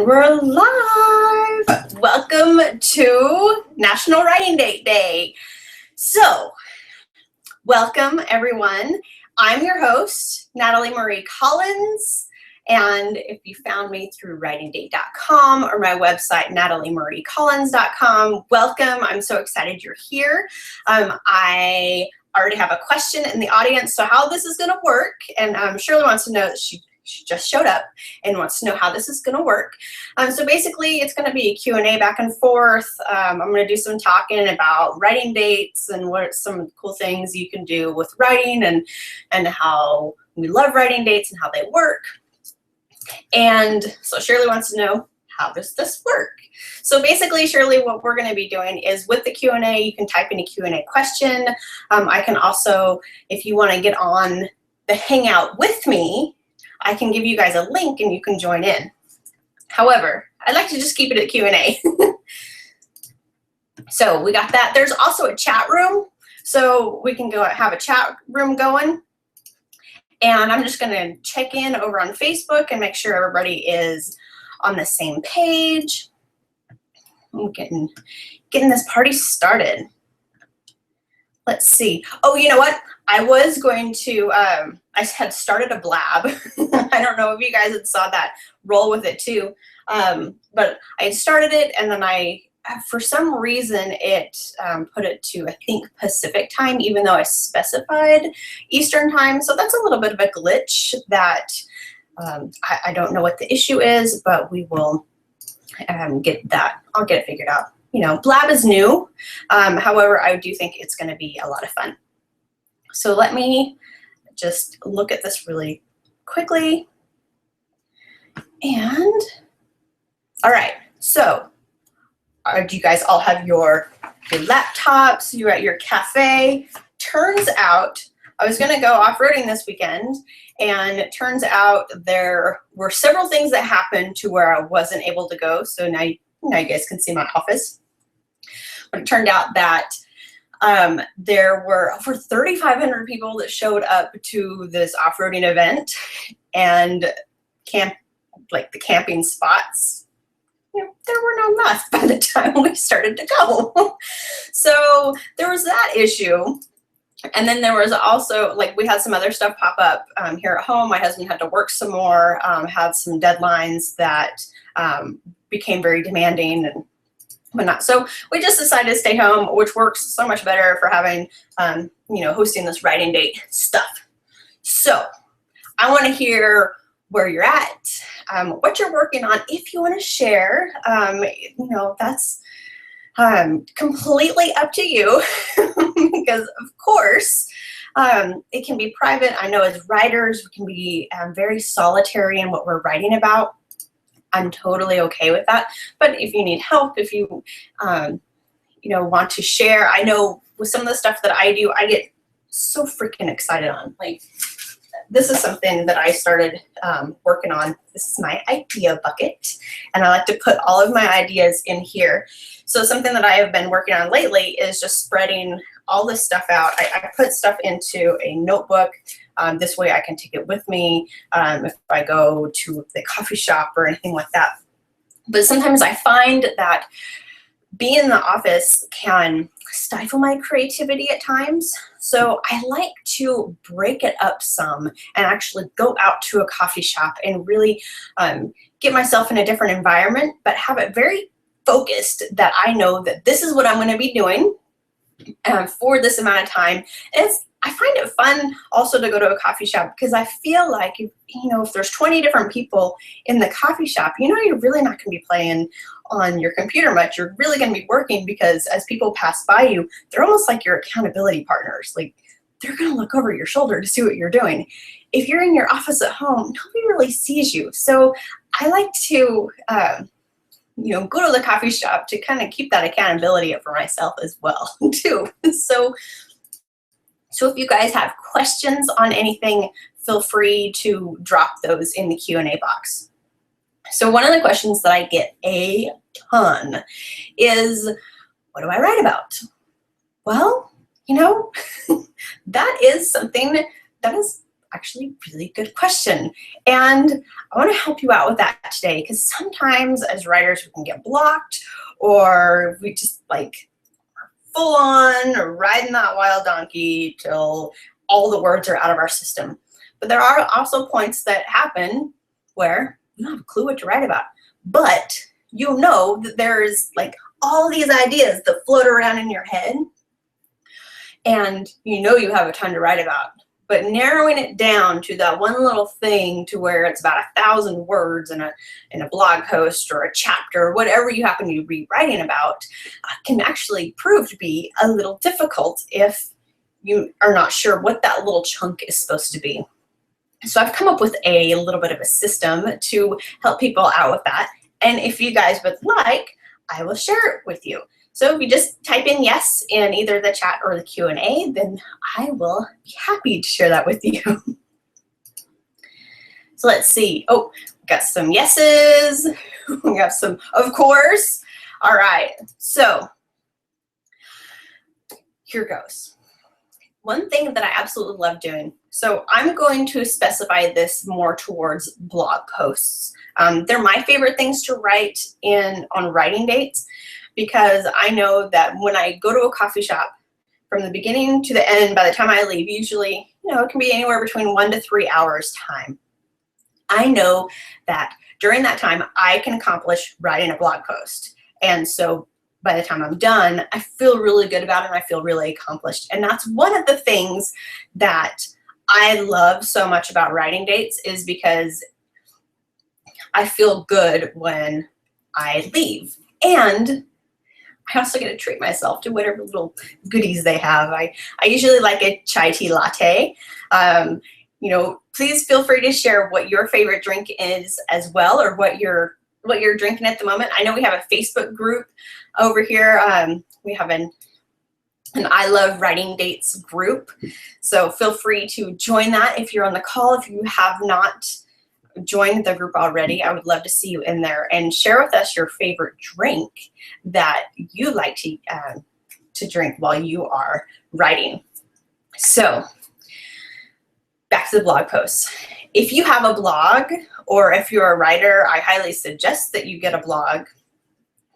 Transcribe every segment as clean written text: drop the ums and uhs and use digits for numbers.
We're live! Welcome to National Writing Day. So, welcome everyone. I'm your host, Natalie Marie Collins, and if you found me through writingdate.com or my website, nataliemarie-collins.com, welcome. I'm so excited you're here. I already have a question in the audience, so how this is going to work, and Shirley wants to know that she just showed up and wants to know how this is going to work. So basically, it's going to be a Q&A back and forth. I'm going to do some talking about writing dates and what are some cool things you can do with writing and how we love writing dates and how they work. And so Shirley wants to know, how does this work? So basically, Shirley, what we're going to be doing is with the Q&A, you can type in a Q&A question. I can also, if you want to get on the Hangout with me, I can give you guys a link and you can join in. However, I'd like to just keep it at Q&A. So we got that. There's also a chat room, so we can go have a chat room going. And I'm just going to check in over on Facebook and make sure everybody is on the same page. I'm getting this party started. Let's see. Oh, you know what? I was going to, I had started a blab. I don't know if you guys had saw that, roll with it too. But I had started it and then for some reason it put it to, I think, Pacific time, even though I specified Eastern time. So that's a little bit of a glitch that I don't know what the issue is, but we will get that. I'll get it figured out. You know, Blab is new. However, I do think it's going to be a lot of fun. So let me just look at this really quickly. And all right, so do you guys all have your laptops? You're at your cafe. Turns out I was going to go off-roading this weekend, and it turns out there were several things that happened to where I wasn't able to go. So now you guys can see my office. But it turned out that there were over 3,500 people that showed up to this off-roading event, and the camping spots, you know, there were none left by the time we started to go. So there was that issue. And then there was also, we had some other stuff pop up here at home. My husband had to work some more, had some deadlines that became very demanding and whatnot. So we just decided to stay home, which works so much better for having, hosting this writing date stuff. So I want to hear where you're at, what you're working on. If you want to share, that's completely up to you because of course it can be private. I know as writers, we can be very solitary in what we're writing about. I'm totally okay with that. But if you need help, if you, want to share, I know with some of the stuff that I do, I get so freaking excited on. This is something that I started working on. This is my idea bucket, and I like to put all of my ideas in here. So something that I have been working on lately is just spreading all this stuff out. I put stuff into a notebook. This way I can take it with me if I go to the coffee shop or anything like that. But sometimes I find that being in the office can stifle my creativity at times. So I like to break it up some and actually go out to a coffee shop and really get myself in a different environment, but have it very focused that I know that this is what I'm going to be doing for this amount of time. And I find it fun also to go to a coffee shop because I feel like, if there's 20 different people in the coffee shop, you're really not going to be playing on your computer much. You're really going to be working because as people pass by you, they're almost like your accountability partners. They're going to look over your shoulder to see what you're doing. If you're in your office at home, nobody really sees you. So I like to, go to the coffee shop to kind of keep that accountability up for myself as well, too. So if you guys have questions on anything, feel free to drop those in the Q&A box. So one of the questions that I get a ton is, what do I write about? Well, that is something that is actually really good question. And I want to help you out with that today, because sometimes as writers we can get blocked, or we just like full on riding that wild donkey till all the words are out of our system. But there are also points that happen where you don't have a clue what to write about, but you know that there's like all these ideas that float around in your head, and you know you have a ton to write about. But narrowing it down to that one little thing to where it's about 1,000 words in a blog post or a chapter, or whatever you happen to be writing about, can actually prove to be a little difficult if you are not sure what that little chunk is supposed to be. So I've come up with a little bit of a system to help people out with that. And if you guys would like, I will share it with you. So if you just type in yes in either the chat or the Q&A, then I will be happy to share that with you. So let's see. Oh, we got some yeses. We got some, of course. All right, so here goes. One thing that I absolutely love doing, so I'm going to specify this more towards blog posts. They're my favorite things to write on writing dates, because I know that when I go to a coffee shop, from the beginning to the end, by the time I leave, usually, it can be anywhere between 1 to 3 hours time. I know that during that time, I can accomplish writing a blog post. And so by the time I'm done, I feel really good about it and I feel really accomplished. And that's one of the things that I love so much about writing dates, is because I feel good when I leave. And I also get to treat myself to whatever little goodies they have. I usually like a chai tea latte. Please feel free to share what your favorite drink is as well, or what you're drinking at the moment. I know we have a Facebook group over here. We have an I Love Writing Dates group. So feel free to join that if you're on the call. If you have not joined the group already, I would love to see you in there, and share with us your favorite drink that you like to drink while you are writing. So back to the blog posts. If you have a blog, or if you're a writer, I highly suggest that you get a blog.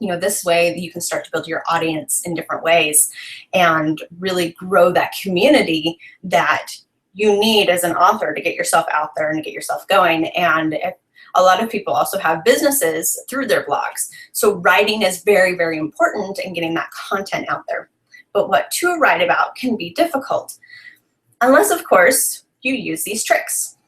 This way you can start to build your audience in different ways and really grow that community that you need as an author to get yourself out there and to get yourself going. And a lot of people also have businesses through their blogs. So writing is very, very important in getting that content out there. But what to write about can be difficult, unless, of course, you use these tricks.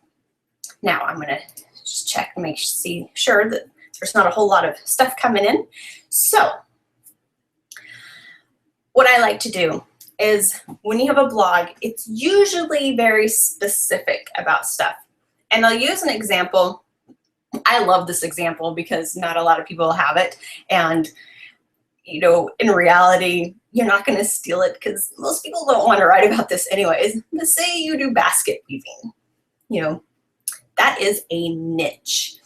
Now I'm going to just check and see sure that there's not a whole lot of stuff coming in. So what I like to do is, when you have a blog, it's usually very specific about stuff. And I'll use an example. I love this example because not a lot of people have it. And, in reality, you're not going to steal it because most people don't want to write about this anyways. But say you do basket weaving. That is a niche.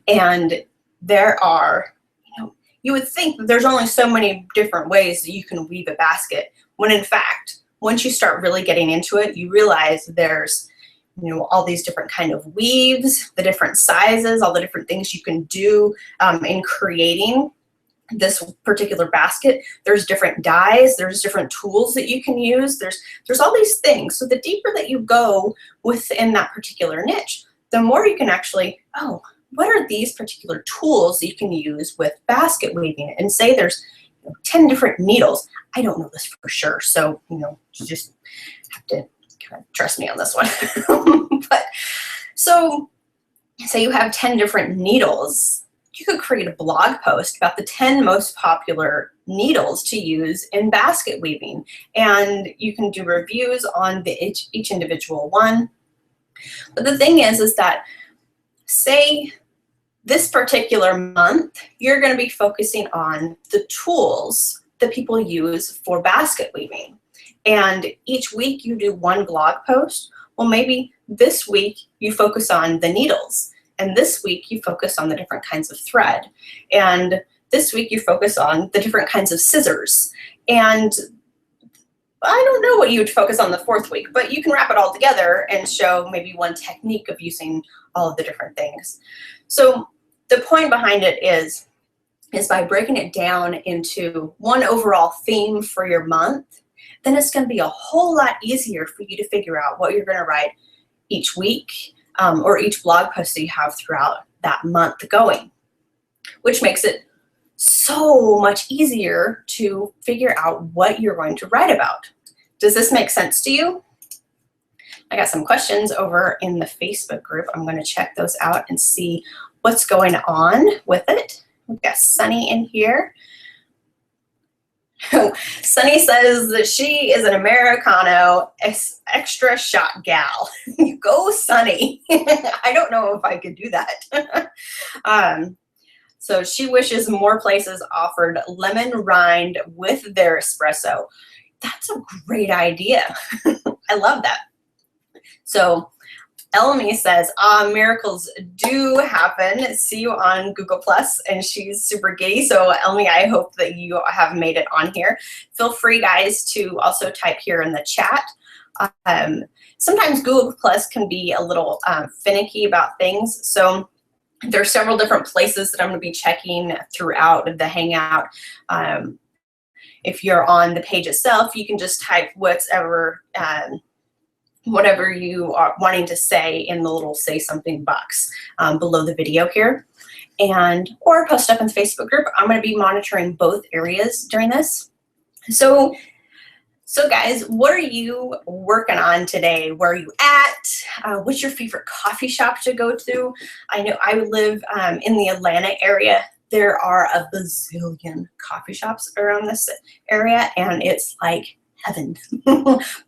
And there are, you would think that there's only so many different ways that you can weave a basket, when in fact, once you start really getting into it, you realize there's, all these different kind of weaves, the different sizes, all the different things you can do in creating this particular basket. There's different dyes, there's different tools that you can use, there's all these things. So the deeper that you go within that particular niche, the more you can actually, what are these particular tools that you can use with basket weaving? And say there's 10 different needles. I don't know this for sure, so you just have to kind of trust me on this one. But so say you have 10 different needles, you could create a blog post about the 10 most popular needles to use in basket weaving, and you can do reviews on each individual one. But the thing is that, say this particular month, you're going to be focusing on the tools that people use for basket weaving. And each week you do one blog post. Well, maybe this week you focus on the needles, and this week you focus on the different kinds of thread, and this week you focus on the different kinds of scissors. And I don't know what you would focus on the 4th week, but you can wrap it all together and show maybe one technique of using all of the different things. So the point behind it is by breaking it down into one overall theme for your month, then it's going to be a whole lot easier for you to figure out what you're going to write each week or each blog post that you have throughout that month going, which makes it so much easier to figure out what you're going to write about. Does this make sense to you? I got some questions over in the Facebook group. I'm going to check those out and see what's going on with it. We've got Sunny in here. Sunny says that she is an Americano extra shot gal. Go Sunny. I don't know if I could do that. So she wishes more places offered lemon rind with their espresso. That's a great idea. I love that. So Elmy says, miracles do happen. See you on Google Plus, and she's super giddy. So Elmy, I hope that you have made it on here. Feel free, guys, to also type here in the chat. Sometimes Google Plus can be a little finicky about things. So there are several different places that I'm going to be checking throughout the Hangout. If you're on the page itself, you can just type whatever you are wanting to say in the little say something box below the video here, or post up in the Facebook group. I'm going to be monitoring both areas during this. So guys, what are you working on today? Where are you at? What's your favorite coffee shop to go to? I know I live in the Atlanta area. There are a bazillion coffee shops around this area, and it's like heaven.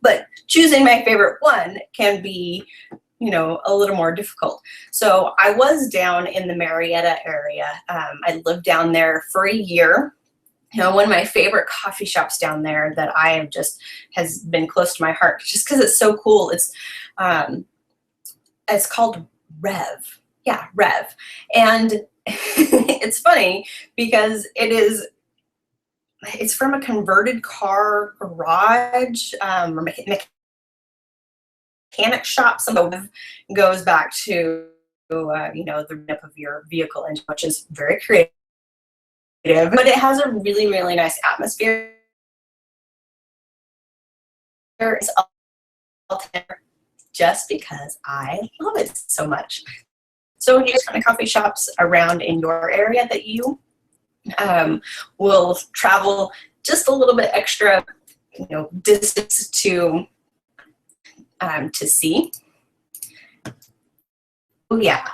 But choosing my favorite one can be, you know, a little more difficult. So I was down in the Marietta area. I lived down there for a year. You know, one of my favorite coffee shops down there that I have just has been close to my heart just because it's so cool. It's called Rev. Yeah, Rev. And it's funny because it's from a converted car garage or mechanic shop. Some goes back to you know, the rip of your vehicle engine, which is very creative. But it has a really, really nice atmosphere. It's just because I love it so much. So here's kind of coffee shops around in your area that you will travel just a little bit extra, you know, distance to see. Oh yeah,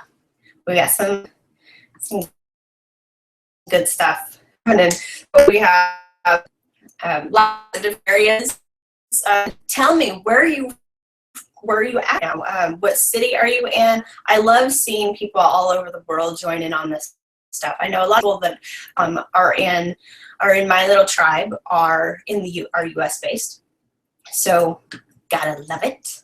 we got some good stuff. And then we have lots of different areas. Tell me, where are you at now? What city are you in? I love seeing people all over the world join in on this stuff. I know a lot of people that are in my little tribe are US based. So gotta love it.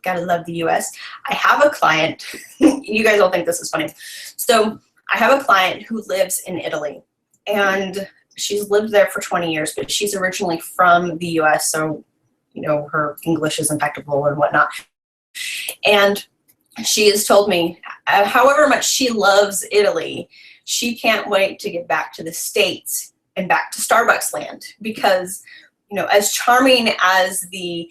Gotta love the US. I have a client. You guys will think this is funny. So I have a client who lives in Italy, and she's lived there for 20 years, but she's originally from the US, so you know, her English is impeccable and whatnot. And she has told me, however much she loves Italy, she can't wait to get back to the States and back to Starbucks land, because, you know, as charming as the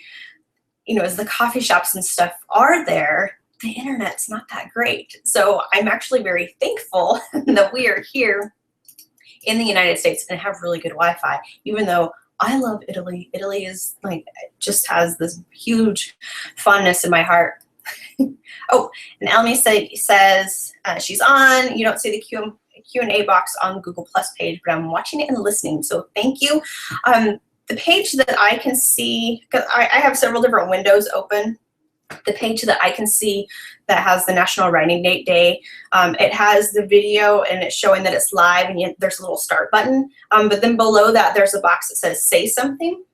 coffee shops and stuff are there, the internet's not that great. So I'm actually very thankful that we are here in the United States and have really good Wi-Fi, even though I love Italy. Italy is like, just has this huge fondness in my heart. Oh, and Elmy says she's on. You don't see the Q&A box on the Google Plus page, but I'm watching it and listening, so thank you. The page that I can see, because I have several different windows open, the page that I can see that has the National Writing Day, it has the video and it's showing that it's live, and there's a little start button. But then below that, there's a box that says say something.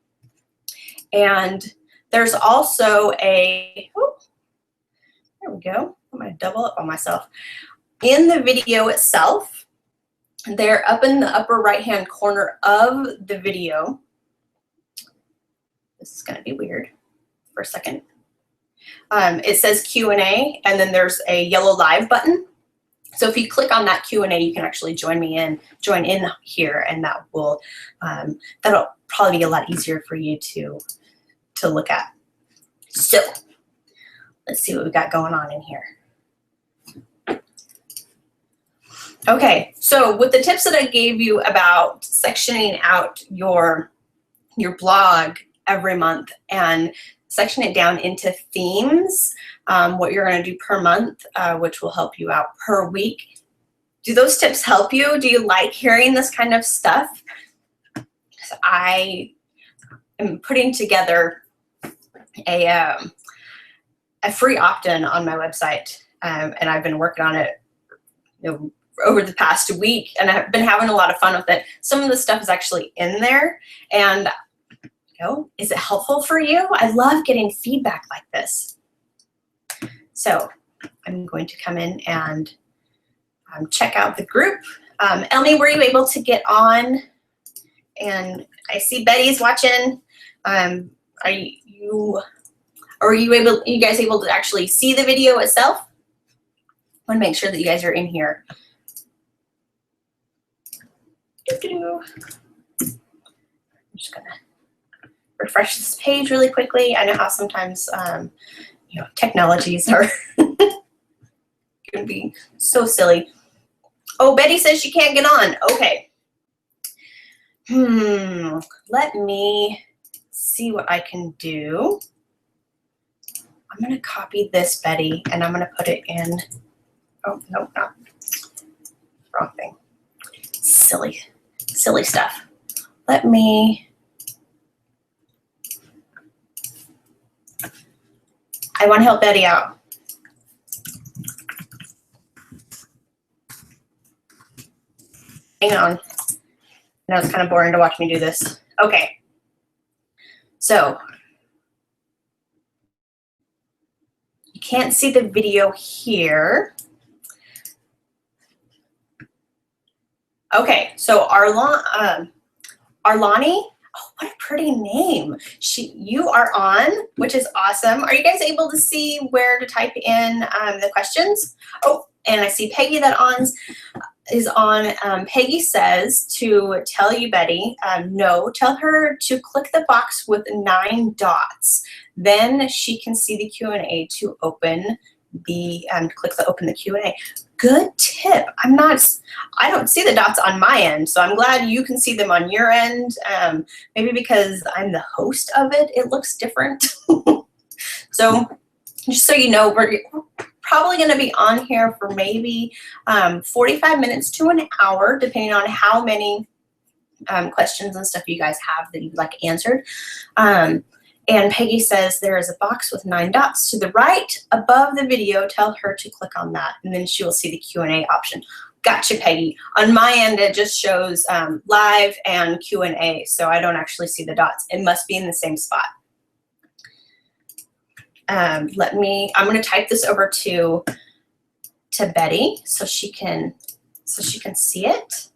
And there's also a, oh, there we go. I'm going to double up on myself. In the video itself, they're up in the upper right-hand corner of the video. This is going to be weird for a second. It says Q&A, and then there's a yellow live button. So if you click on that Q&A, you can actually join in here, and that will that'll probably be a lot easier for you to look at. So let's see what we got going on in here. Okay, so with the tips that I gave you about sectioning out your blog every month and section it down into themes, what you're going to do per month, which will help you out per week. Do those tips help you? Do you like hearing this kind of stuff? So I am putting together a free opt-in on my website, and I've been working on it, over the past week, and I've been having a lot of fun with it. Some of the stuff is actually in there, and is it helpful for you? I love getting feedback like this. So I'm going to come in and check out the group. Elmi, were you able to get on? And I see Betty's watching. Are you guys able to actually see the video itself? I want to make sure that you guys are in here. I'm just gonna refresh this page really quickly. I know how sometimes technologies are can be so silly. Oh, Betty says she can't get on. Okay. Let me see what I can do. I'm gonna copy this, Betty, and I'm gonna put it in. Oh no, not wrong thing. Silly stuff. Let me. I want to help Betty out. Hang on. I know it's kind of boring to watch me do this. Okay. So you can't see the video here. Okay, so Arlani, oh, what a pretty name. You are on, which is awesome. Are you guys able to see where to type in the questions? Oh, and I see Peggy is on. Peggy says to tell you, Betty, no, tell her to click the box with 9 dots. Then she can see the Q&A to open the, open the Q&A. Good tip. I don't see the dots on my end, so I'm glad you can see them on your end. Maybe because I'm the host of it, it looks different. So just so you know, we're probably going to be on here for maybe 45 minutes to an hour, depending on how many questions and stuff you guys have that you'd like answered. And Peggy says there is a box with 9 dots to the right above the video. Tell her to click on that, and then she will see the Q&A option. Gotcha, Peggy. On my end, it just shows live and Q&A, so I don't actually see the dots. It must be in the same spot. I'm going to type this over to Betty so she can see it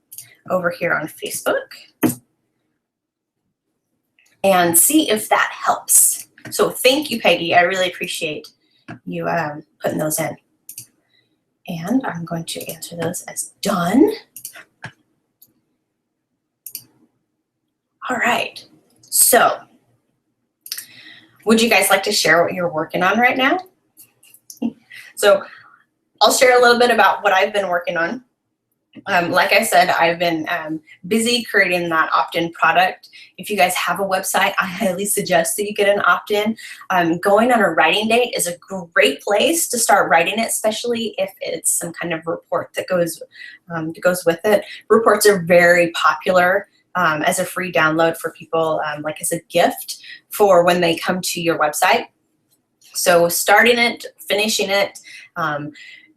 over here on Facebook. And see if that helps. So thank you, Peggy. I really appreciate you putting those in. And I'm going to answer those as done. All right. So would you guys like to share what you're working on right now? So I'll share a little bit about what I've been working on. Like I said, I've been busy creating that opt-in product. If you guys have a website, I highly suggest that you get an opt-in. Going on a writing date is a great place to start writing it, especially if it's some kind of report that goes with it. Reports are very popular as a free download for people, like as a gift for when they come to your website. So starting it, finishing it,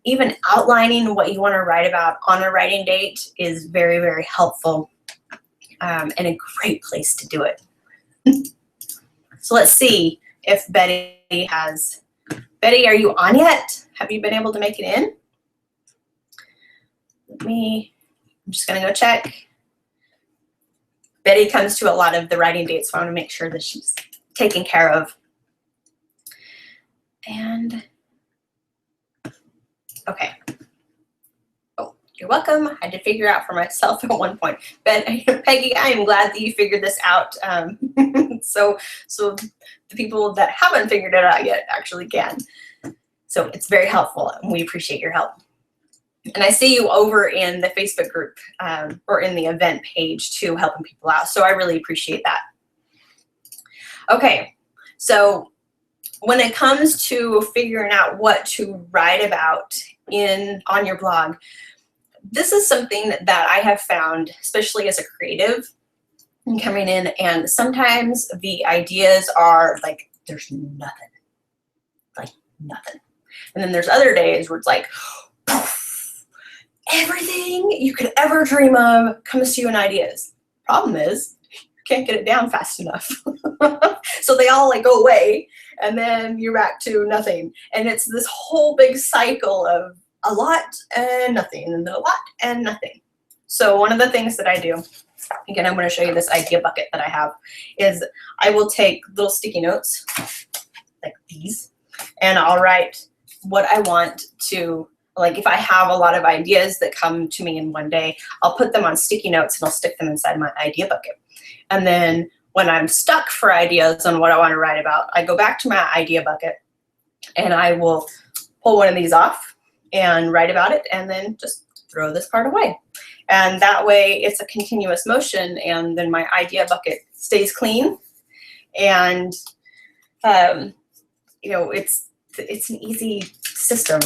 even outlining what you want to write about on a writing date is very, very helpful and a great place to do it. So let's see if Betty has. Betty, are you on yet? Have you been able to make it in? I'm just going to go check. Betty comes to a lot of the writing dates, so I want to make sure that she's taken care of. And okay. Oh, you're welcome. I had to figure out for myself at one point. But Peggy, I am glad that you figured this out. So the people that haven't figured it out yet actually can. So it's very helpful, and we appreciate your help. And I see you over in the Facebook group or in the event page too, helping people out. So I really appreciate that. Okay, so when it comes to figuring out what to write about on your blog, this is something that I have found, especially as a creative, coming in, and sometimes the ideas are like, there's nothing, like nothing. And then there's other days where it's like, poof, everything you could ever dream of comes to you in ideas. Problem is, you can't get it down fast enough. So they all like go away, and then you're back to nothing. And it's this whole big cycle of a lot and nothing, and then a lot and nothing. So one of the things that I do, again, I'm going to show you this idea bucket that I have, is I will take little sticky notes like these, and I'll write what I want to, like if I have a lot of ideas that come to me in one day, I'll put them on sticky notes and I'll stick them inside my idea bucket. And then when I'm stuck for ideas on what I want to write about, I go back to my idea bucket and I will pull one of these off and write about it, and then just throw this part away. And that way it's a continuous motion, and then my idea bucket stays clean. And you know, it's an easy system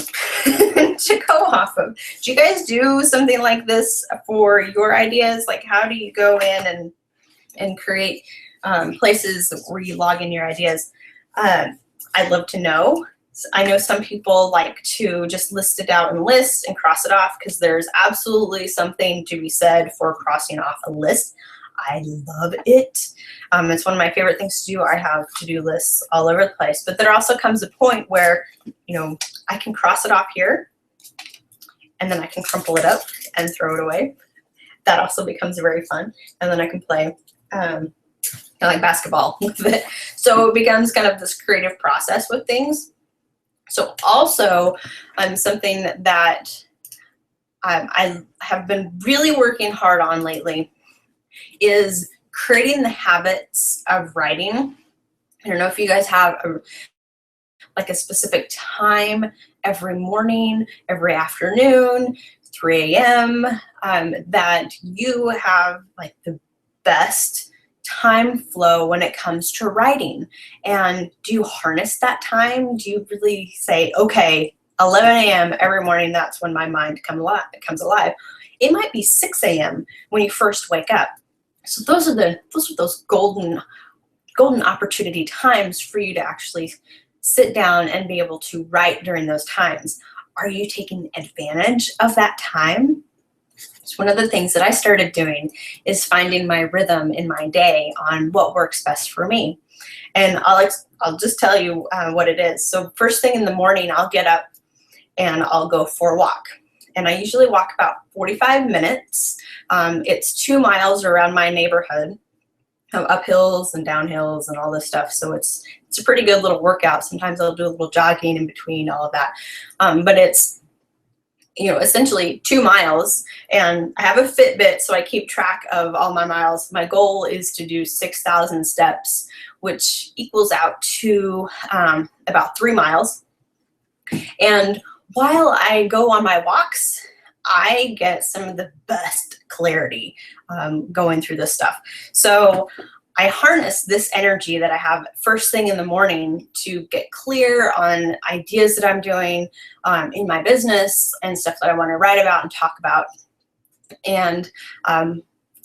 to go off of. Do you guys do something like this for your ideas? Like, how do you go in and create places where you log in your ideas? I'd love to know. I know some people like to just list it out in lists and cross it off, because there's absolutely something to be said for crossing off a list. I love it. It's one of my favorite things to do. I have to-do lists all over the place, but there also comes a point where, you know, I can cross it off here, and then I can crumple it up and throw it away. That also becomes very fun. And then I can play kind of like basketball with it. So it becomes kind of this creative process with things. So also something that I have been really working hard on lately is creating the habits of writing. I don't know if you guys have like a specific time every morning, every afternoon, 3 a.m. That you have like the best time flow when it comes to writing. And do you harness that time? Do you really say, okay, 11 a.m. every morning, that's when my mind comes alive. It might be 6 a.m. when you first wake up. So those are those golden opportunity times for you to actually sit down and be able to write during those times. Are you taking advantage of that time? So one of the things that I started doing is finding my rhythm in my day on what works best for me. And I'll just tell you what it is. So first thing in the morning, I'll get up and I'll go for a walk. And I usually walk about 45 minutes. It's 2 miles around my neighborhood, up hills and down hills and all this stuff. So it's a pretty good little workout. Sometimes I'll do a little jogging in between all of that. But it's, you know, essentially 2 miles, and I have a Fitbit, so I keep track of all my miles. My goal is to do 6,000 steps, which equals out to about 3 miles. And while I go on my walks, I get some of the best clarity going through this stuff. So I harness this energy that I have first thing in the morning to get clear on ideas that I'm doing in my business and stuff that I want to write about and talk about. And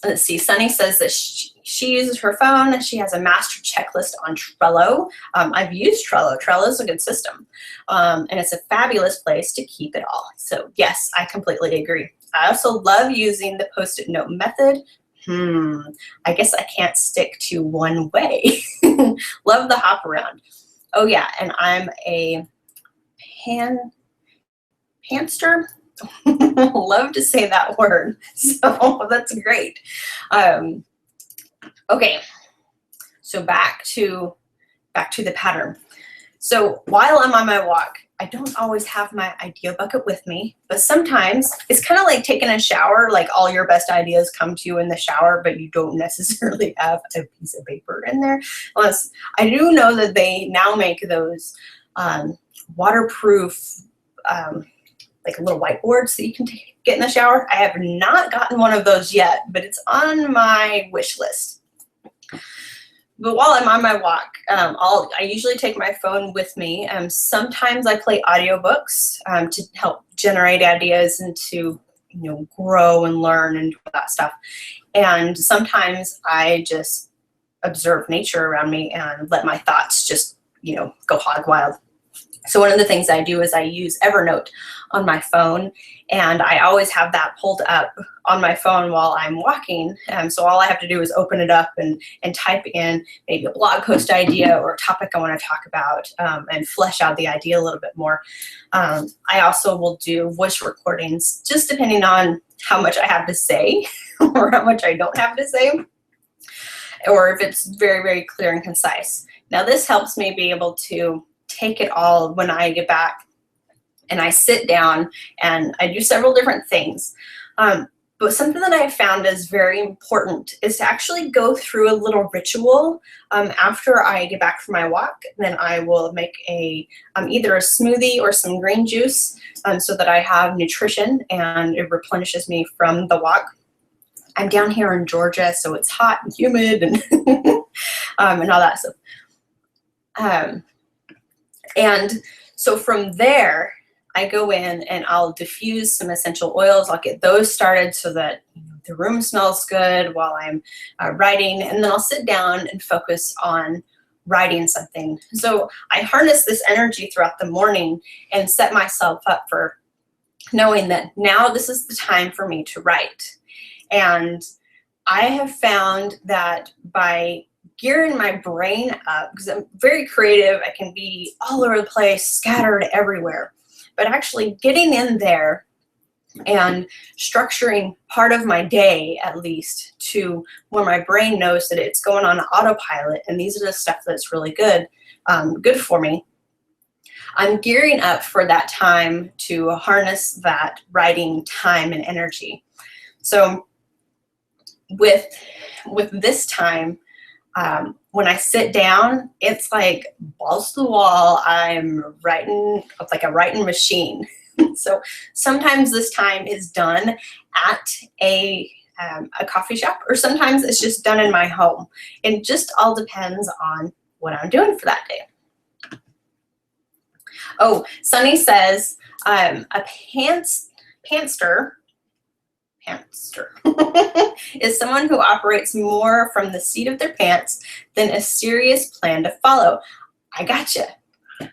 let's see, Sunny says that she uses her phone. She has a master checklist on Trello. I've used Trello. Trello is a good system. And it's a fabulous place to keep it all. So yes, I completely agree. I also love using the Post-it note method. I guess I can't stick to one way. Love the hop around. Oh yeah, and I'm a pantster. Love to say that word. So that's great. Okay, so back to back to the pattern. So while I'm on my walk, I don't always have my idea bucket with me, but sometimes it's kind of like taking a shower, like all your best ideas come to you in the shower, but you don't necessarily have a piece of paper in there. Unless I do know that they now make those waterproof, like little whiteboards that you can get in the shower. I have not gotten one of those yet, but it's on my wish list. But while I'm on my walk, I usually take my phone with me. Sometimes I play audiobooks to help generate ideas and to grow and learn and do that stuff. And sometimes I just observe nature around me and let my thoughts just go hog wild. So one of the things I do is I use Evernote on my phone, and I always have that pulled up on my phone while I'm walking. So all I have to do is open it up and type in maybe a blog post idea or a topic I want to talk about, and flesh out the idea a little bit more. I also will do voice recordings, just depending on how much I have to say or how much I don't have to say, or if it's very, very clear and concise. Now this helps me be able to take it all when I get back and I sit down and I do several different things. But something that I've found is very important is to actually go through a little ritual after I get back from my walk. Then I will make either a smoothie or some green juice so that I have nutrition and it replenishes me from the walk. I'm down here in Georgia, so it's hot and humid and and all that stuff. And so from there, I go in and I'll diffuse some essential oils. I'll get those started so that the room smells good while I'm writing, and then I'll sit down and focus on writing something. So I harness this energy throughout the morning and set myself up for knowing that now this is the time for me to write. And I have found that by gearing my brain up, because I'm very creative, I can be all over the place, scattered everywhere, but actually getting in there and structuring part of my day at least to where my brain knows that it's going on autopilot and these are the stuff that's really good for me. I'm gearing up for that time to harness that writing time and energy. So with this time, when I sit down, it's like balls to the wall. I'm writing like a writing machine. So sometimes this time is done at a coffee shop, or sometimes it's just done in my home. It just all depends on what I'm doing for that day. Oh, Sunny says a pantster is someone who operates more from the seat of their pants than a serious plan to follow. I gotcha.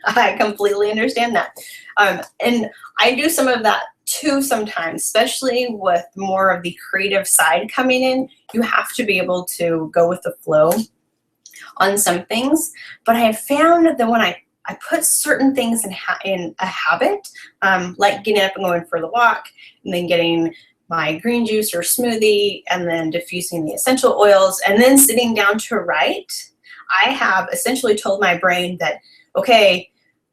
I completely understand that. And I do some of that too sometimes, especially with more of the creative side coming in. You have to be able to go with the flow on some things. But I have found that when I put certain things in a habit, like getting up and going for the walk, and then getting my green juice or smoothie, and then diffusing the essential oils, and then sitting down to write, I have essentially told my brain that, okay,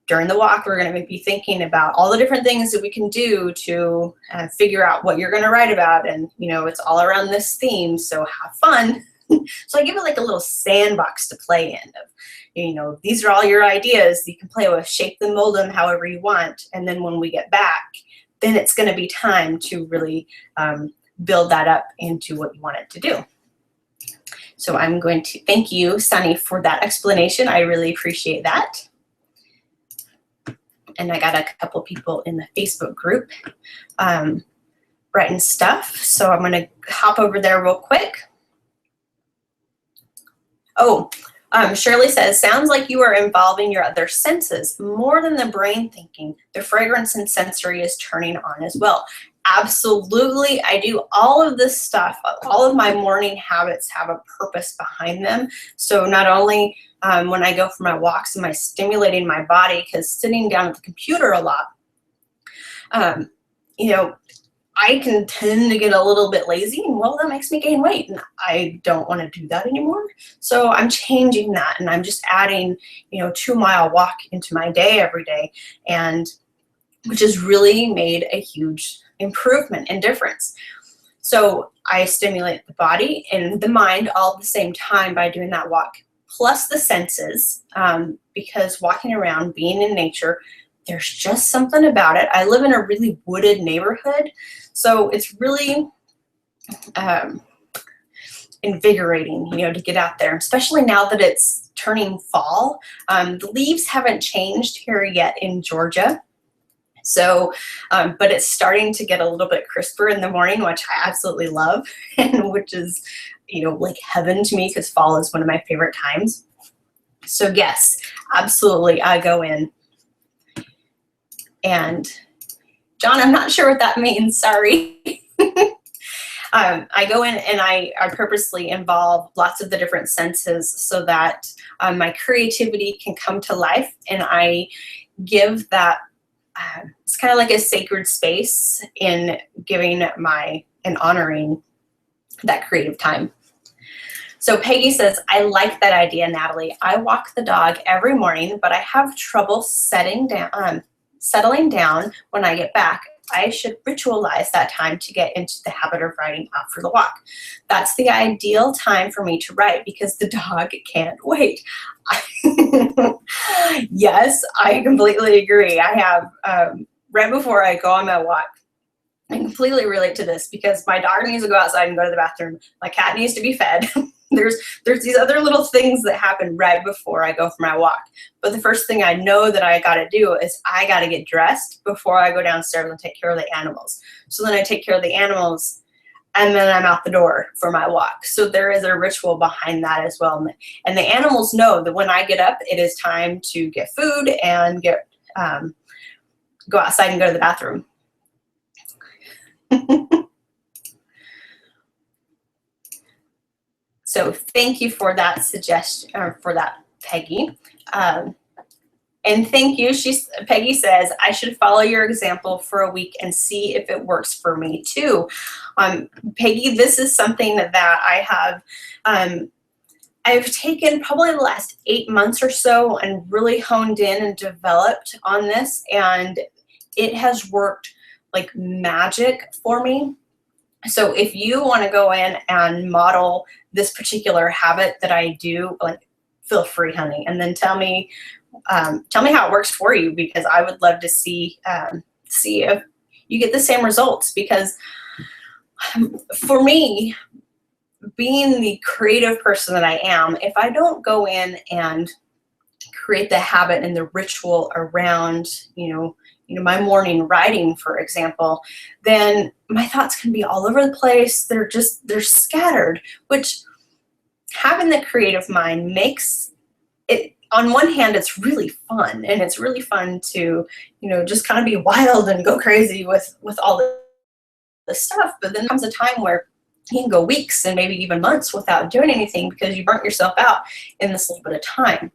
during the walk, we're going to be thinking about all the different things that we can do to figure out what you're going to write about. And, it's all around this theme, so have fun. So I give it like a little sandbox to play in of, these are all your ideas that you can play with, shape them, mold them however you want. And then when we get back, then it's going to be time to really build that up into what you want it to do. So I'm going to thank you, Sunny, for that explanation. I really appreciate that. And I got a couple people in the Facebook group writing stuff. So I'm going to hop over there real quick. Oh, Shirley says, sounds like you are involving your other senses more than the brain thinking. The fragrance and sensory is turning on as well. Absolutely, I do all of this stuff. All of my morning habits have a purpose behind them. So not only when I go for my walks, am I stimulating my body, because sitting down at the computer a lot, I can tend to get a little bit lazy, and well, that makes me gain weight, and I don't want to do that anymore. So I'm changing that, and I'm just adding, 2-mile walk into my day every day, and which has really made a huge improvement and difference. So I stimulate the body and the mind all at the same time by doing that walk, plus the senses, because walking around, being in nature, there's just something about it. I live in a really wooded neighborhood, so it's really invigorating, to get out there, especially now that it's turning fall. The leaves haven't changed here yet in Georgia. So, but it's starting to get a little bit crisper in the morning, which I absolutely love, and which is, like heaven to me, because fall is one of my favorite times. So yes, absolutely, I go in. And John, I'm not sure what that means, sorry. I go in and I purposely involve lots of the different senses so that my creativity can come to life, and I give that, it's kind of like a sacred space in giving and honoring that creative time. So Peggy says, I like that idea, Natalie. I walk the dog every morning, but I have trouble settling down when I get back. I should ritualize that time to get into the habit of writing out for the walk. That's the ideal time for me to write because the dog can't wait. Yes, I completely agree. I have, right before I go on my walk, I completely relate to this because my dog needs to go outside and go to the bathroom. My cat needs to be fed. There's these other little things that happen right before I go for my walk. But the first thing I know that I got to do is I got to get dressed before I go downstairs and take care of the animals. So then I take care of the animals, and then I'm out the door for my walk. So there is a ritual behind that as well. And the animals know that when I get up, it is time to get food and go outside and go to the bathroom. So thank you for that suggestion, or for that, Peggy. And thank you. Peggy says, I should follow your example for a week and see if it works for me too. Peggy, this is something that I have, I've taken probably the last 8 months or so and really honed in and developed on this, and it has worked like magic for me. So if you want to go in and model this particular habit that I do, like, feel free, honey, and then tell me how it works for you, because I would love to see if you get the same results. Because for me, being the creative person that I am, if I don't go in and create the habit and the ritual around, my morning writing, for example, then my thoughts can be all over the place. They're scattered, which having the creative mind makes it, on one hand, it's really fun, and it's really fun to, just kind of be wild and go crazy with all this stuff. But then comes a time where you can go weeks and maybe even months without doing anything because you burnt yourself out in this little bit of time.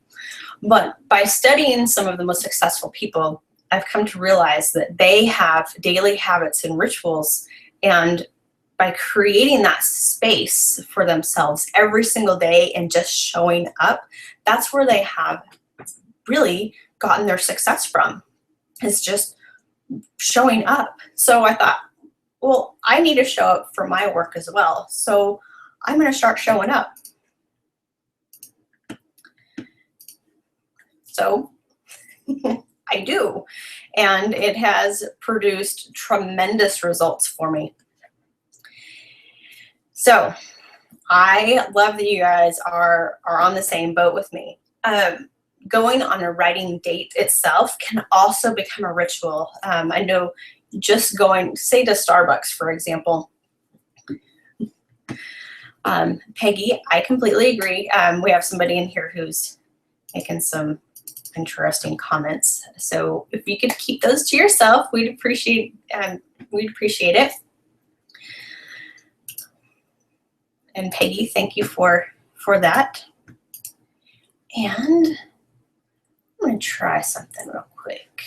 But by studying some of the most successful people, I've come to realize that they have daily habits and rituals, and by creating that space for themselves every single day and just showing up, that's where they have really gotten their success from, is just showing up. So I thought, well, I need to show up for my work as well. So I'm going to start showing up. So I do, and it has produced tremendous results for me. So I love that you guys are on the same boat with me. Going on a writing date itself can also become a ritual. I know just going, say, to Starbucks, for example. Peggy, I completely agree. We have somebody in here who's making some interesting comments. So if you could keep those to yourself, we'd appreciate it. And Peggy, thank you for that. And I'm going to try something real quick.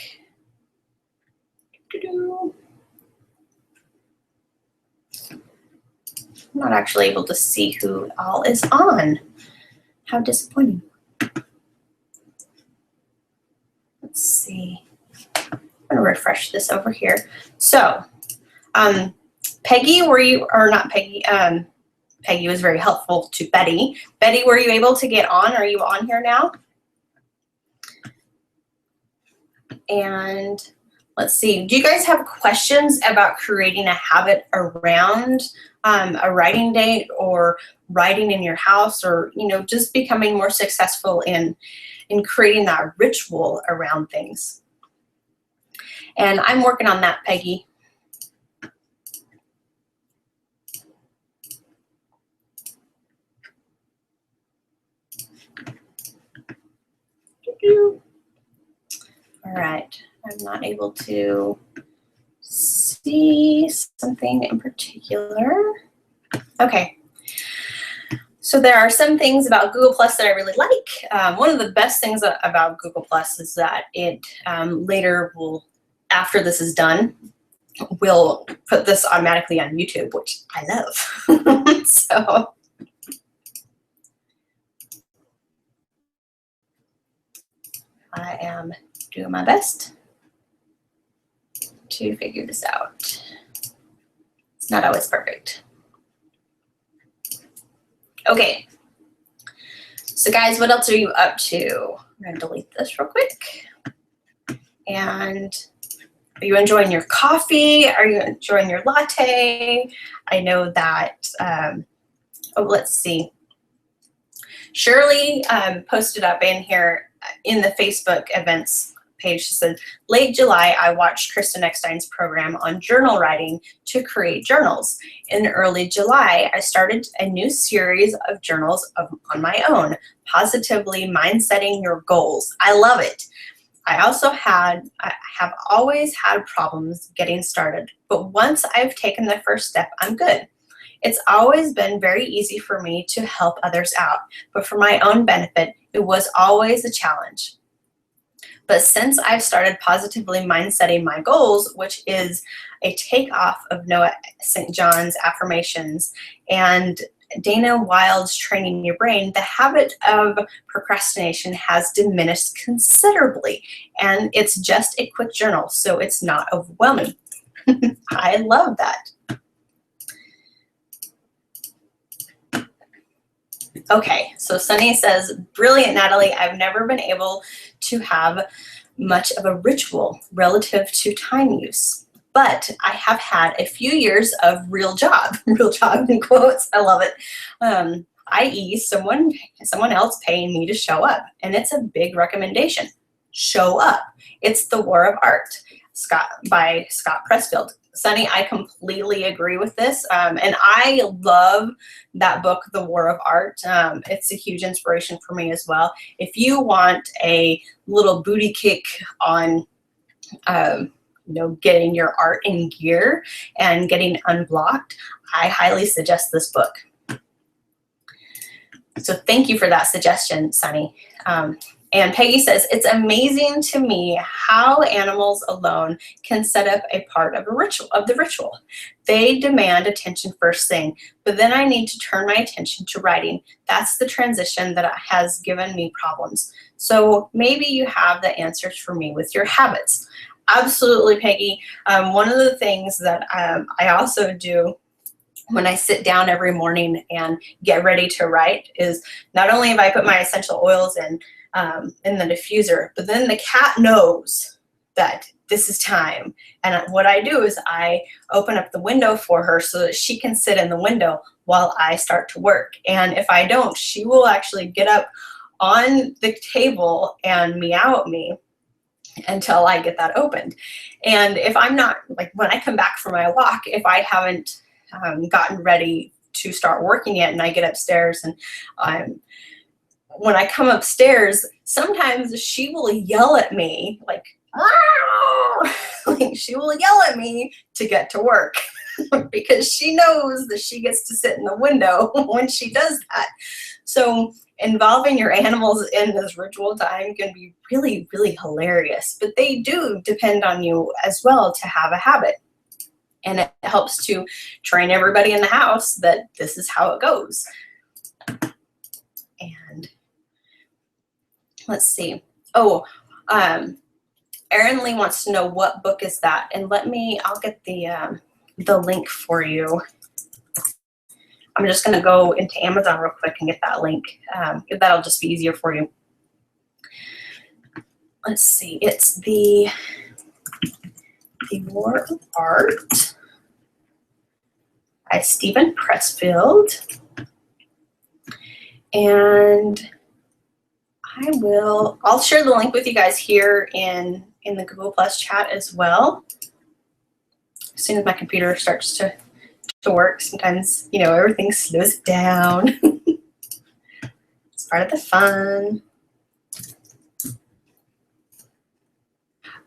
I'm not actually able to see who all is on. How disappointing. Let's see. I'm gonna refresh this over here. So, Peggy, were you, or not Peggy, Peggy was very helpful to Betty. Betty, were you able to get on? Are you on here now? And let's see, do you guys have questions about creating a habit around a writing date or writing in your house, or, you know, just becoming more successful in creating that ritual around things? And I'm working on that, Peggy. All right, I'm not able to see something in particular. Okay, so there are some things about Google Plus that I really like. One of the best things about Google Plus is that it later will, after this is done, will put this automatically on YouTube, which I love. So I am doing my best to figure this out. It's not always perfect. Okay. So guys, what else are you up to? I'm gonna delete this real quick. And are you enjoying your coffee? Are you enjoying your latte? I know that, oh, let's see. Shirley posted up in here in the Facebook events page. She said, late July, I watched Kristen Eckstein's program on journal writing to create journals. In early July, I started a new series of journals on my own, Positively Mindsetting Your Goals. I love it. I have always had problems getting started, but once I've taken the first step, I'm good. It's always been very easy for me to help others out, but for my own benefit, it was always a challenge. But since I've started Positively Mindsetting My Goals, which is a takeoff of Noah St. John's affirmations and Dana Wild's Training Your Brain, the habit of procrastination has diminished considerably. And it's just a quick journal, so it's not overwhelming. I love that. Okay, so Sunny says, brilliant, Natalie. I've never been able to have much of a ritual relative to time use, but I have had a few years of real job in quotes. I love it. I.e. someone else paying me to show up, and it's a big recommendation. Show up. It's The War of Art, by Scott Pressfield. Sunny, I completely agree with this, and I love that book, The War of Art. It's a huge inspiration for me as well. If you want a little booty kick on, getting your art in gear and getting unblocked, I highly suggest this book. So thank you for that suggestion, Sunny. And Peggy says, it's amazing to me how animals alone can set up a part of the ritual. They demand attention first thing, but then I need to turn my attention to writing. That's the transition that has given me problems. So maybe you have the answers for me with your habits. Absolutely, Peggy. One of the things that I also do when I sit down every morning and get ready to write is not only have I put my essential oils in the diffuser, but then the cat knows that this is time. And what I do is I open up the window for her so that she can sit in the window while I start to work. And if I don't, she will actually get up on the table and meow at me until I get that opened. And if I'm not, like when I come back from my walk, if I haven't gotten ready to start working yet and I get upstairs, and when I come upstairs, sometimes she will yell at me like, ah! Like she will yell at me to get to work because she knows that she gets to sit in the window when she does that. So involving your animals in this ritual time can be really, really hilarious, but they do depend on you as well to have a habit. And it helps to train everybody in the house that this is how it goes. And let's see. Oh, Erin Lee wants to know what book is that, and I'll get the link for you. I'm just going to go into Amazon real quick and get that link. That'll just be easier for you. Let's see. It's the War of Art by Steven Pressfield. And I'll share the link with you guys here in the Google Plus chat as well. As soon as my computer starts to work, sometimes, everything slows down. It's part of the fun.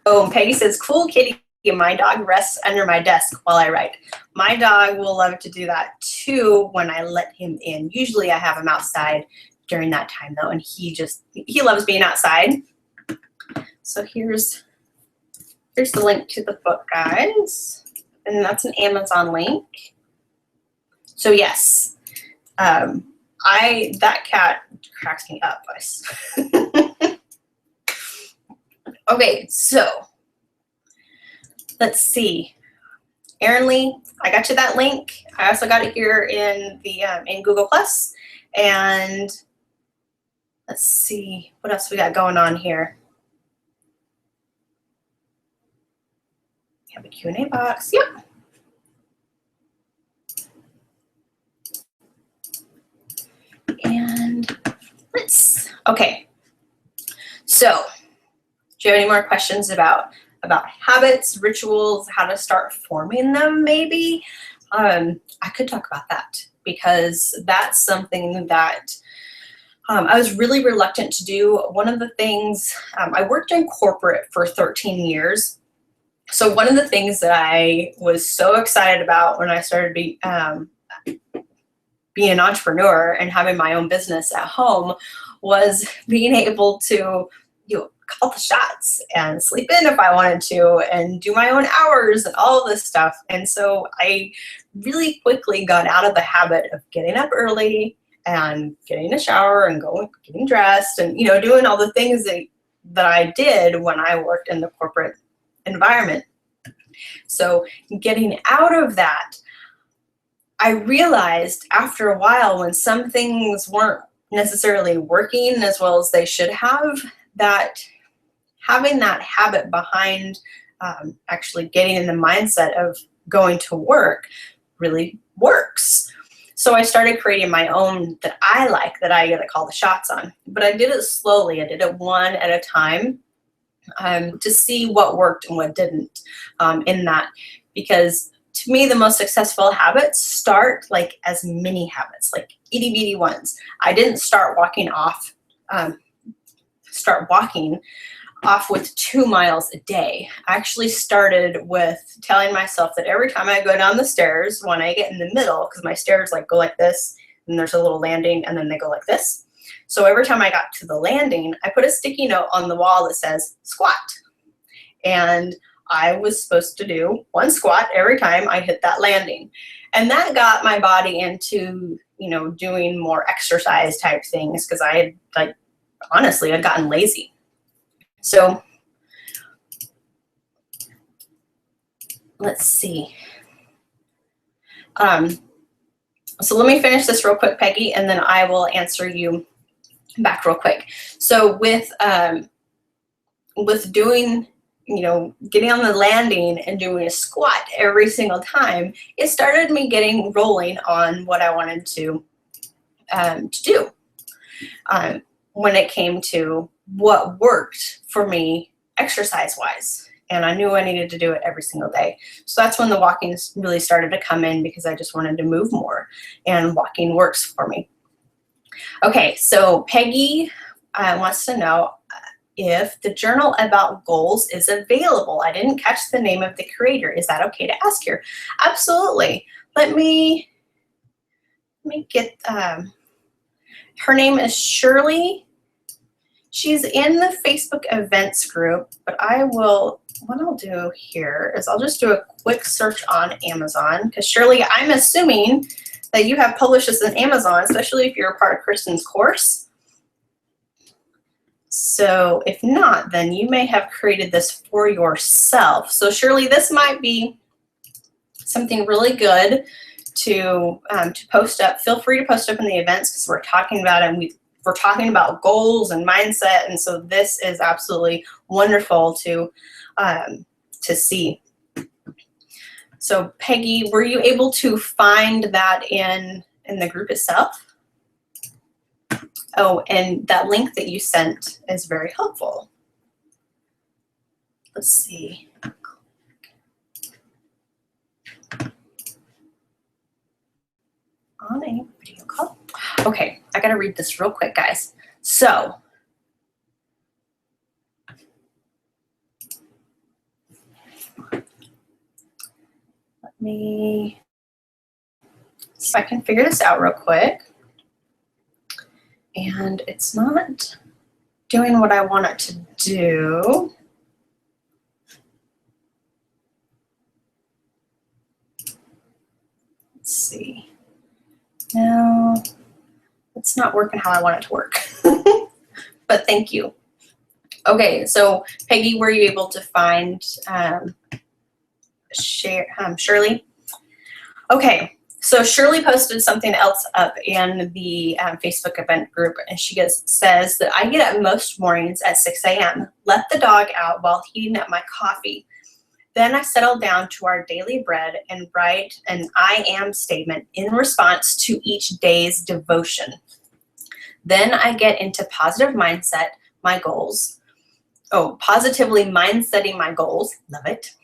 Oh, and Peggy says, cool kitty, my dog rests under my desk while I write. My dog will love to do that too when I let him in. Usually I have him outside during that time though, and he loves being outside. So here's the link to the book, guys. And that's an Amazon link. So yes, that cat cracks me up. Okay, so let's see. Erin Lee, I got you that link. I also got it here in Google Plus. And let's see what else we got going on here. We have a Q&A box. Yep. And okay. So, do you have any more questions about habits, rituals, how to start forming them maybe? I could talk about that because that's something that I was really reluctant to do. One of the things, I worked in corporate for 13 years. So one of the things that I was so excited about when I started being an entrepreneur and having my own business at home was being able to call the shots and sleep in if I wanted to and do my own hours and all of this stuff. And so I really quickly got out of the habit of getting up early and getting a shower and getting dressed and doing all the things that I did when I worked in the corporate environment. So getting out of that, I realized after a while when some things weren't necessarily working as well as they should have, that having that habit behind actually getting in the mindset of going to work really works. So I started creating my own that I like, that I get to call the shots on. But I did it slowly. I did it one at a time to see what worked and what didn't in that. Because to me, the most successful habits start as mini habits, like itty bitty ones. I didn't start walking off with 2 miles a day. I actually started with telling myself that every time I go down the stairs, when I get in the middle, because my stairs go like this, and there's a little landing, and then they go like this. So every time I got to the landing, I put a sticky note on the wall that says squat. And I was supposed to do 1 squat every time I hit that landing. And that got my body into, doing more exercise type things because I had honestly, I'd gotten lazy. So let's see. So let me finish this real quick, Peggy, and then I will answer you back real quick. So with doing, getting on the landing and doing a squat every single time, it started me getting rolling on what I wanted to do. When it came to what worked for me exercise-wise. And I knew I needed to do it every single day. So that's when the walking really started to come in because I just wanted to move more. And walking works for me. Okay, so Peggy wants to know if the journal about goals is available. I didn't catch the name of the creator. Is that okay to ask here? Absolutely. Let me get, her name is Shirley. She's in the Facebook events group, but I will what I'll do here is I'll just do a quick search on Amazon, because Shirley, I'm assuming that you have published this in Amazon, especially if you're a part of Kristen's course. So if not, then you may have created this for yourself. So Shirley, this might be something really good to post up. Feel free to post up in the events, because we're talking about it, and we're talking about goals and mindset, and so this is absolutely wonderful to see. So Peggy, were you able to find that in the group itself? Oh, and that link that you sent is very helpful. Let's see. On a video call. Okay, I gotta read this real quick, guys. So, let me see if I can figure this out real quick. And it's not doing what I want it to do. Let's see. No, it's not working how I want it to work. But thank you. Okay, so Peggy, were you able to find Shirley? Okay, so Shirley posted something else up in the Facebook event group, and she says that I get up most mornings at 6 a.m., let the dog out while heating up my coffee. Then I settle down to our daily bread and write an I am statement in response to each day's devotion. Then I get into positive mindset, my goals. Oh, positively mindsetting my goals. Love it.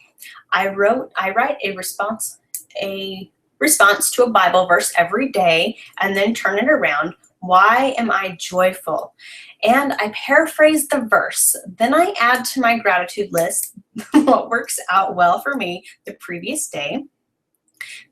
I write a response to a Bible verse every day and then turn it around. Why am I joyful? And I paraphrase the verse. Then I add to my gratitude list what works out well for me the previous day.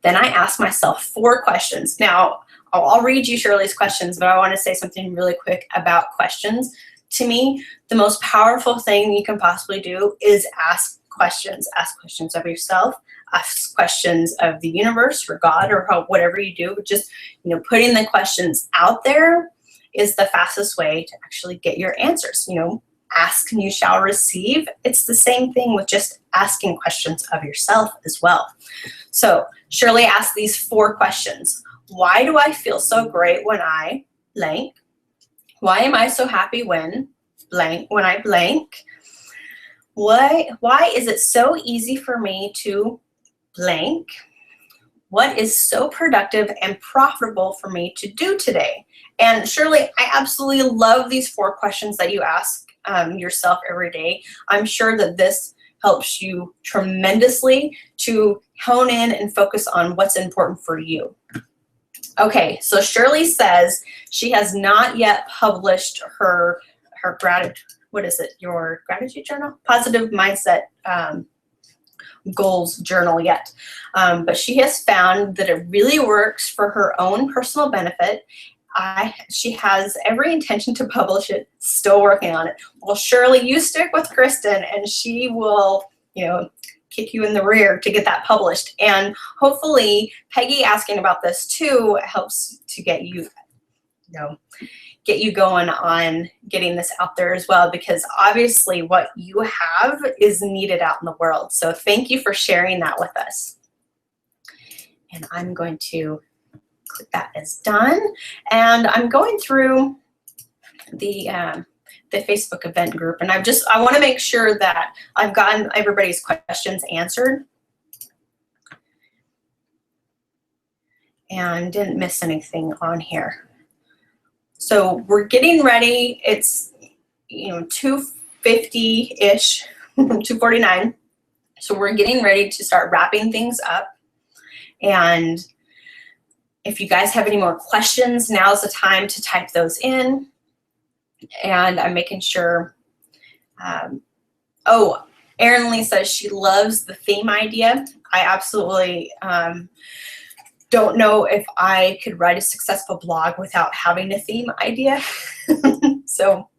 Then I ask myself 4 questions. Now, I'll read you Shirley's questions, but I want to say something really quick about questions. To me, the most powerful thing you can possibly do is ask questions. Ask questions of yourself, ask questions of the universe or God or whatever you do. Just, putting the questions out there is the fastest way to actually get your answers. Ask and you shall receive. It's the same thing with just asking questions of yourself as well. So Shirley asked these 4 questions. Why do I feel so great when I blank? Why am I so happy when I blank? Why is it so easy for me to blank? What is so productive and profitable for me to do today? And Shirley, I absolutely love these 4 questions that you ask yourself every day. I'm sure that this helps you tremendously to hone in and focus on what's important for you. Okay, so Shirley says she has not yet published her gratitude, your gratitude journal? Positive mindset goals journal yet. But she has found that it really works for her own personal benefit. She has every intention to publish it, still working on it. Well, Shirley, you stick with Kristen and she will, kick you in the rear to get that published. And hopefully Peggy asking about this too helps to get you, get you going on getting this out there as well, because obviously what you have is needed out in the world. So thank you for sharing that with us. And I'm going to click that as done. And I'm going through the Facebook event group, and I want to make sure that I've gotten everybody's questions answered and didn't miss anything on here. So we're getting ready. It's 2:50-ish, 2:49. So we're getting ready to start wrapping things up. And if you guys have any more questions, now's the time to type those in. And I'm making sure. Oh, Erin Lee says she loves the theme idea. I absolutely don't know if I could write a successful blog without having a theme idea. So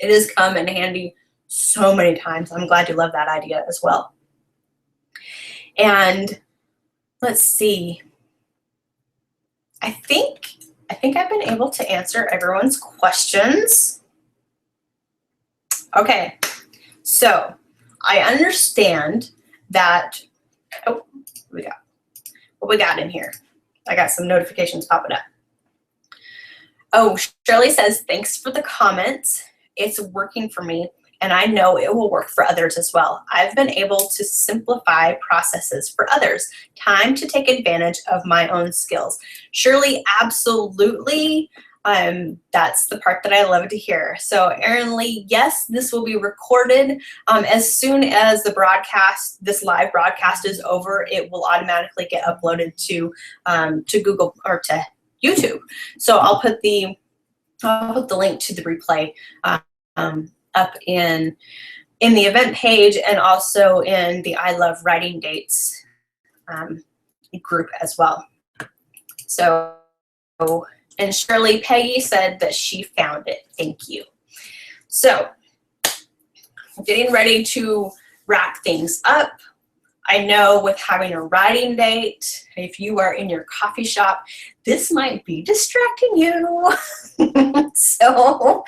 it has come in handy so many times. I'm glad you love that idea as well. And let's see. I think I've been able to answer everyone's questions. Okay, so I understand that, oh, what we got in here? I got some notifications popping up. Oh, Shirley says, thanks for the comments. It's working for me, and I know it will work for others as well. I've been able to simplify processes for others. Time to take advantage of my own skills. Shirley, absolutely. That's the part that I love to hear. So Erin Lee, yes, this will be recorded. As soon as the broadcast, this live broadcast is over, it will automatically get uploaded to Google or to YouTube. So I'll put the link to the replay up in the event page, and also in the I Love Writing Dates group as well. So, and Shirley, Peggy said that she found it. Thank you. So, getting ready to wrap things up. I know with having a writing date, if you are in your coffee shop, this might be distracting you. So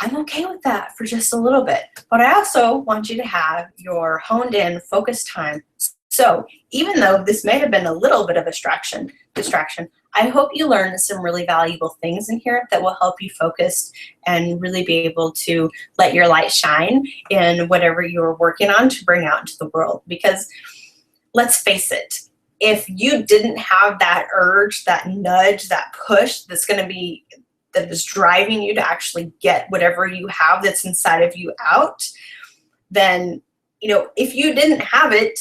I'm okay with that for just a little bit. But I also want you to have your honed in focus time. So even though this may have been a little bit of a distraction, I hope you learned some really valuable things in here that will help you focus and really be able to let your light shine in whatever you're working on to bring out into the world. Because let's face it, if you didn't have that urge, that nudge, that push that is driving you to actually get whatever you have that's inside of you out, then, if you didn't have it,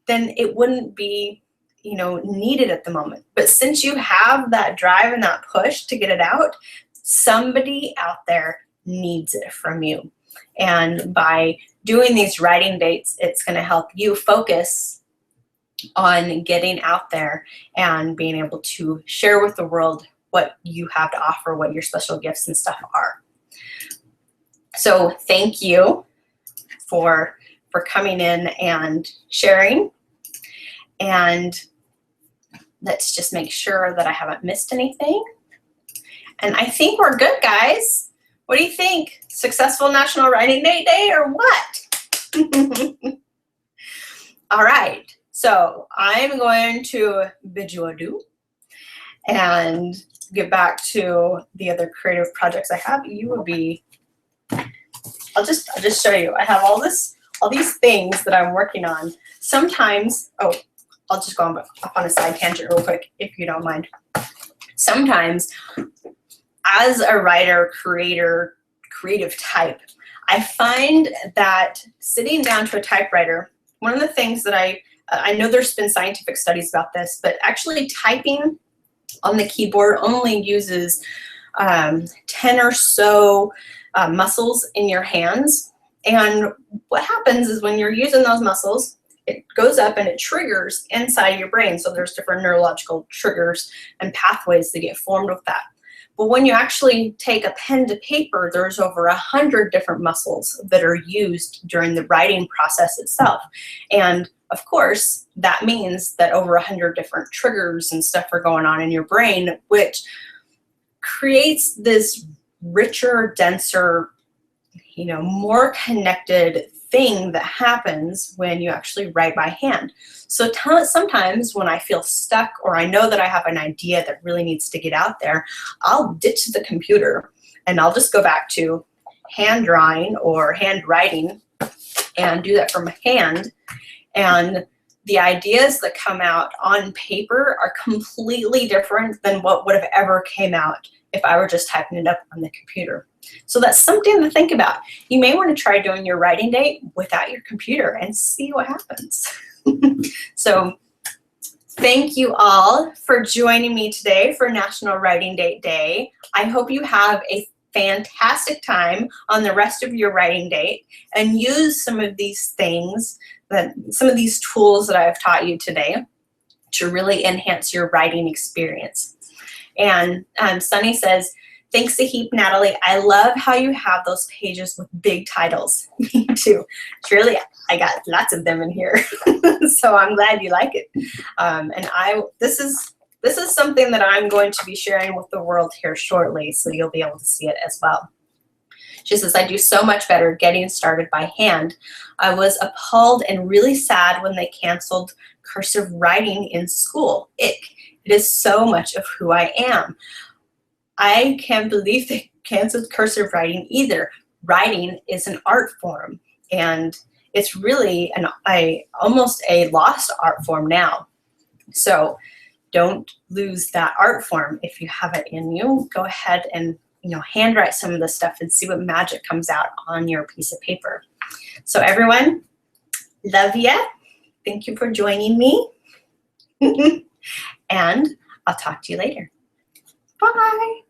then it wouldn't be needed at the moment. But since you have that drive and that push to get it out, somebody out there needs it from you. And by doing these writing dates, it's going to help you focus on getting out there and being able to share with the world what you have to offer, what your special gifts and stuff are. So thank you for coming in and sharing. And let's just make sure that I haven't missed anything. And I think we're good, guys. What do you think? Successful National Writing Day or what? All right. So I'm going to bid you adieu and get back to the other creative projects I have. You will be, I'll just show you. I have all these things that I'm working on. Sometimes, I'll just go off on a side tangent real quick, if you don't mind. Sometimes, as a writer, creator, creative type, I find that sitting down to a typewriter, one of the things that I know there's been scientific studies about this, but actually typing on the keyboard only uses 10 or so muscles in your hands. And what happens is when you're using those muscles, it goes up and it triggers inside your brain. So there's different neurological triggers and pathways that get formed with that. But when you actually take a pen to paper, there's over 100 different muscles that are used during the writing process itself. And of course, that means that over 100 different triggers and stuff are going on in your brain, which creates this richer, denser, more connected thing that happens when you actually write by hand. So sometimes when I feel stuck or I know that I have an idea that really needs to get out there, I'll ditch the computer and I'll just go back to hand drawing or handwriting and do that from hand. And the ideas that come out on paper are completely different than what would have ever came out if I were just typing it up on the computer. So that's something to think about. You may want to try doing your writing date without your computer and see what happens. So thank you all for joining me today for National Writing Date Day. I hope you have a fantastic time on the rest of your writing date and use some of these things, some of these tools that I have taught you today to really enhance your writing experience. And Sunny says, Thanks a heap, Natalie. I love how you have those pages with big titles. Me too. Truly, I got lots of them in here. So I'm glad you like it. And this is something that I'm going to be sharing with the world here shortly, so you'll be able to see it as well. She says, I do so much better getting started by hand. I was appalled and really sad when they canceled cursive writing in school. Ick. It is so much of who I am. I can't believe they canceled cursive writing either. Writing is an art form, and it's really almost a lost art form now. So don't lose that art form. If you have it in you, go ahead and handwrite some of this stuff and see what magic comes out on your piece of paper. So everyone, love ya. Thank you for joining me. And I'll talk to you later. Bye.